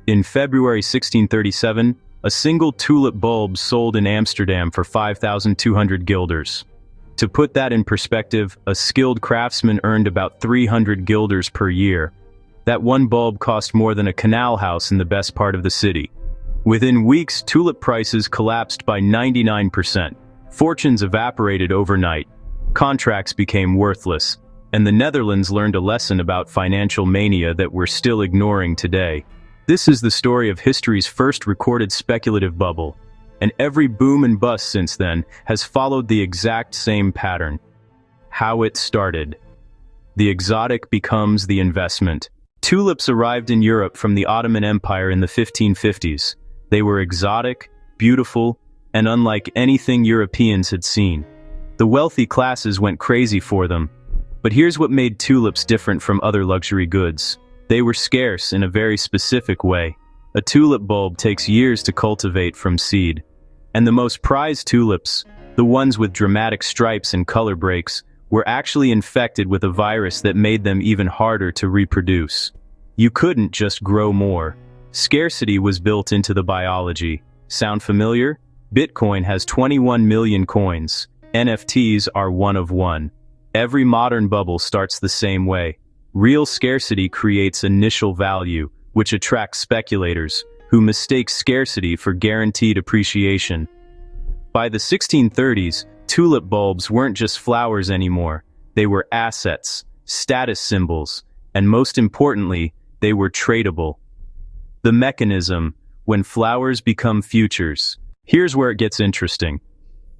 In February 1637, a single tulip bulb sold in Amsterdam for 5,200 guilders. To put that in perspective, a skilled craftsman earned about 300 guilders per year. That one bulb cost more than a canal house in the best part of the city. Within weeks, tulip prices collapsed by 99%. Fortunes evaporated overnight. Contracts became worthless. And the Netherlands learned a lesson about financial mania that we're still ignoring today. This is the story of history's first recorded speculative bubble. And every boom and bust since then has followed the exact same pattern. How it started. The exotic becomes the investment. Tulips arrived in Europe from the Ottoman Empire in the 1550s. They were exotic, beautiful, and unlike anything Europeans had seen. The wealthy classes went crazy for them. But here's what made tulips different from other luxury goods. They were scarce in a very specific way. A tulip bulb takes years to cultivate from seed. And the most prized tulips, the ones with dramatic stripes and color breaks, were actually infected with a virus that made them even harder to reproduce. You couldn't just grow more. Scarcity was built into the biology. Sound familiar? Bitcoin has 21 million coins. NFTs are one of one. Every modern bubble starts the same way. Real scarcity creates initial value, which attracts speculators, who mistake scarcity for guaranteed appreciation. By the 1630s, tulip bulbs weren't just flowers anymore. They were assets, status symbols, and most importantly, they were tradable. The mechanism, when flowers become futures. Here's where it gets interesting.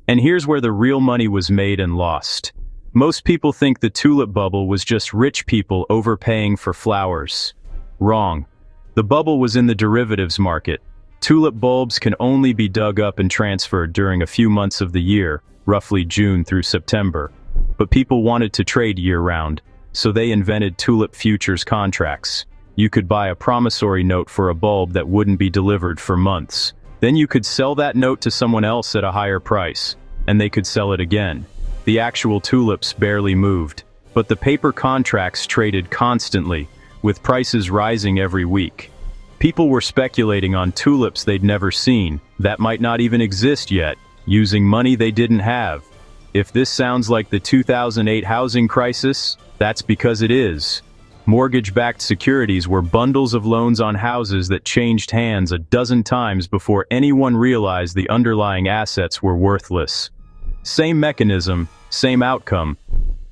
And here's where the real money was made and lost. Most people think the tulip bubble was just rich people overpaying for flowers. Wrong. The bubble was in the derivatives market. Tulip bulbs can only be dug up and transferred during a few months of the year, roughly June through September. But people wanted to trade year-round, so they invented tulip futures contracts. You could buy a promissory note for a bulb that wouldn't be delivered for months. Then you could sell that note to someone else at a higher price, and they could sell it again. The actual tulips barely moved, but the paper contracts traded constantly, with prices rising every week. People were speculating on tulips they'd never seen, that might not even exist yet, using money they didn't have. If this sounds like the 2008 housing crisis, that's because it is. Mortgage-backed securities were bundles of loans on houses that changed hands a dozen times before anyone realized the underlying assets were worthless. Same mechanism, same outcome.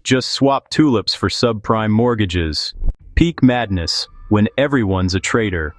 Just swap tulips for subprime mortgages. Peak madness, when everyone's a trader.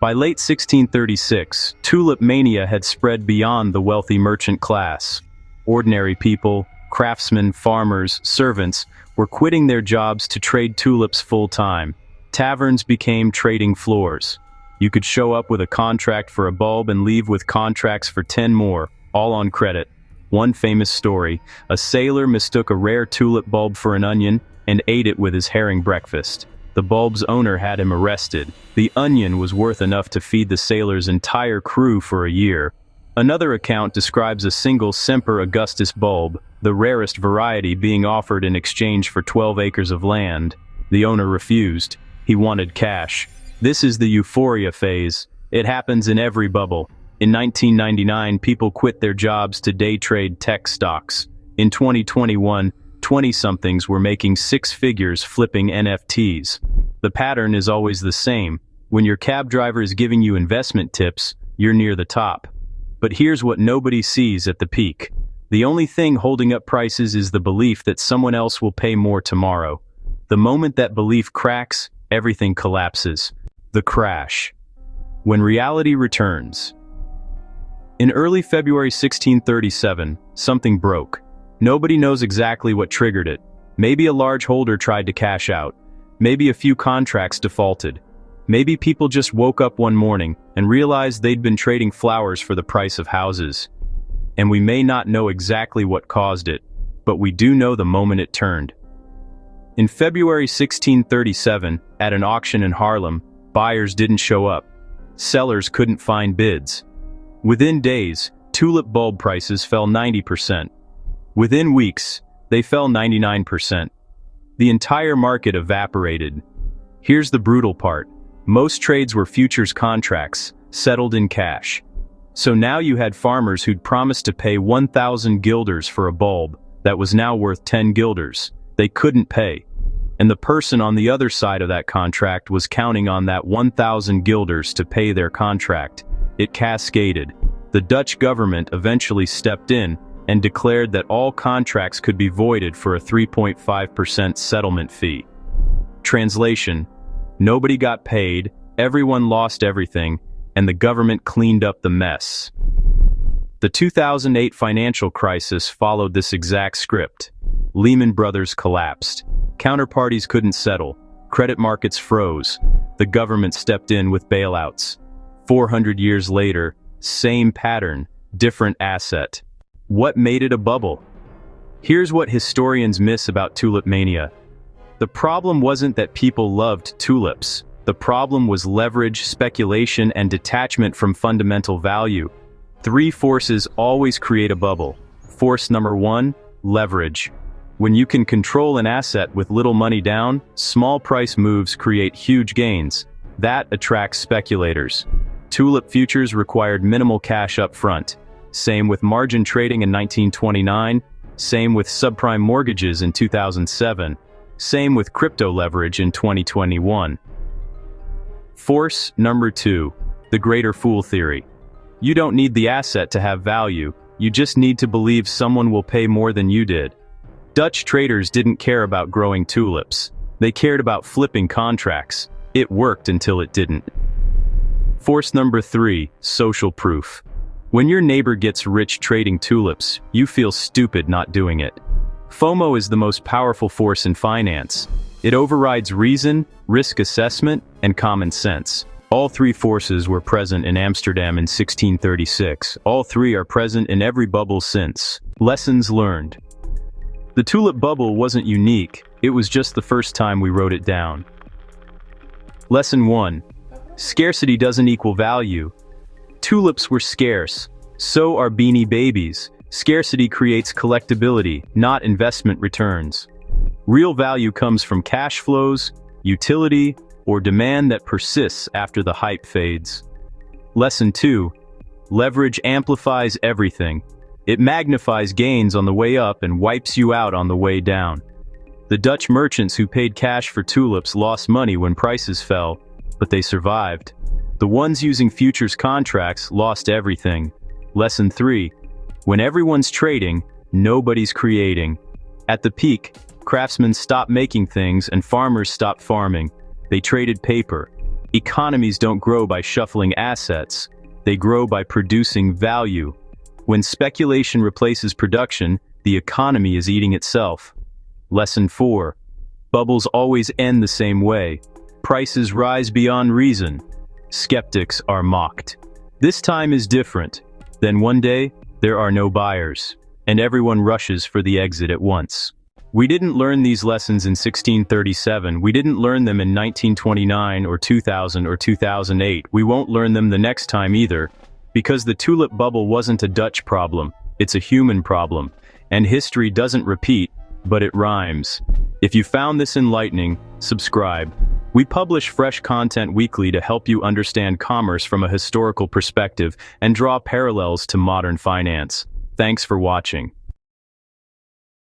By late 1636, Tulip Mania had spread beyond the wealthy merchant class. Ordinary people, craftsmen, farmers, servants, were quitting their jobs to trade tulips full-time. Taverns became trading floors. You could show up with a contract for a bulb and leave with contracts for 10 more, all on credit. One famous story, a sailor mistook a rare tulip bulb for an onion and ate it with his herring breakfast. The bulb's owner had him arrested. The onion was worth enough to feed the sailor's entire crew for a year. Another account describes a single Semper Augustus bulb, the rarest variety, being offered in exchange for 12 acres of land. The owner refused. He wanted cash. This is the euphoria phase. It happens in every bubble. In 1999, people quit their jobs to day trade tech stocks. In 2021, 20-somethings were making six figures flipping NFTs. The pattern is always the same. When your cab driver is giving you investment tips, you're near the top. But here's what nobody sees at the peak. The only thing holding up prices is the belief that someone else will pay more tomorrow. The moment that belief cracks, everything collapses. The crash. When reality returns. In early February 1637, something broke. Nobody knows exactly what triggered it. Maybe a large holder tried to cash out. Maybe a few contracts defaulted. Maybe people just woke up one morning and realized they'd been trading flowers for the price of houses. And we may not know exactly what caused it, but we do know the moment it turned. In February 1637, at an auction in Haarlem, buyers didn't show up. Sellers couldn't find bids. Within days, tulip bulb prices fell 90%. Within weeks, they fell 99%. The entire market evaporated. Here's the brutal part. Most trades were futures contracts, settled in cash. So now you had farmers who'd promised to pay 1,000 guilders for a bulb that was now worth 10 guilders. They couldn't pay. And the person on the other side of that contract was counting on that 1,000 guilders to pay their contract. It cascaded. The Dutch government eventually stepped in and declared that all contracts could be voided for a 3.5% settlement fee. Translation: nobody got paid, everyone lost everything, and the government cleaned up the mess. The 2008 financial crisis followed this exact script. Lehman Brothers collapsed. Counterparties couldn't settle. Credit markets froze. The government stepped in with bailouts. 400 years later, same pattern, different asset. What made it a bubble? Here's what historians miss about Tulip Mania. The problem wasn't that people loved tulips. The problem was leverage, speculation, and detachment from fundamental value. Three forces always create a bubble. Force number one, leverage. When you can control an asset with little money down, small price moves create huge gains. That attracts speculators. Tulip futures required minimal cash up front. Same with margin trading in 1929. Same with subprime mortgages in 2007. Same with crypto leverage in 2021. Force number two, the greater fool theory. You don't need the asset to have value, you just need to believe someone will pay more than you did. Dutch traders didn't care about growing tulips. They cared about flipping contracts. It worked until it didn't. Force number three, social proof. When your neighbor gets rich trading tulips, you feel stupid not doing it. FOMO is the most powerful force in finance. It overrides reason, risk assessment, and common sense. All three forces were present in Amsterdam in 1636. All three are present in every bubble since. Lessons learned. The tulip bubble wasn't unique, it was just the first time we wrote it down. Lesson 1. Scarcity doesn't equal value. Tulips were scarce. So are Beanie Babies. Scarcity creates collectability, not investment returns. Real value comes from cash flows, utility, or demand that persists after the hype fades. Lesson 2. Leverage amplifies everything. It magnifies gains on the way up and wipes you out on the way down. The Dutch merchants who paid cash for tulips lost money when prices fell, but they survived. The ones using futures contracts lost everything. Lesson 3. When everyone's trading, nobody's creating. At the peak, craftsmen stopped making things and farmers stopped farming. They traded paper. Economies don't grow by shuffling assets. They grow by producing value. When speculation replaces production, the economy is eating itself. Lesson 4. Bubbles always end the same way. Prices rise beyond reason. Skeptics are mocked. This time is different. Then one day, there are no buyers, and everyone rushes for the exit at once. We didn't learn these lessons in 1637, we didn't learn them in 1929 or 2000 or 2008, we won't learn them the next time either, because the tulip bubble wasn't a Dutch problem, it's a human problem, and history doesn't repeat, but it rhymes. If you found this enlightening, subscribe. We publish fresh content weekly to help you understand commerce from a historical perspective and draw parallels to modern finance. Thanks for watching.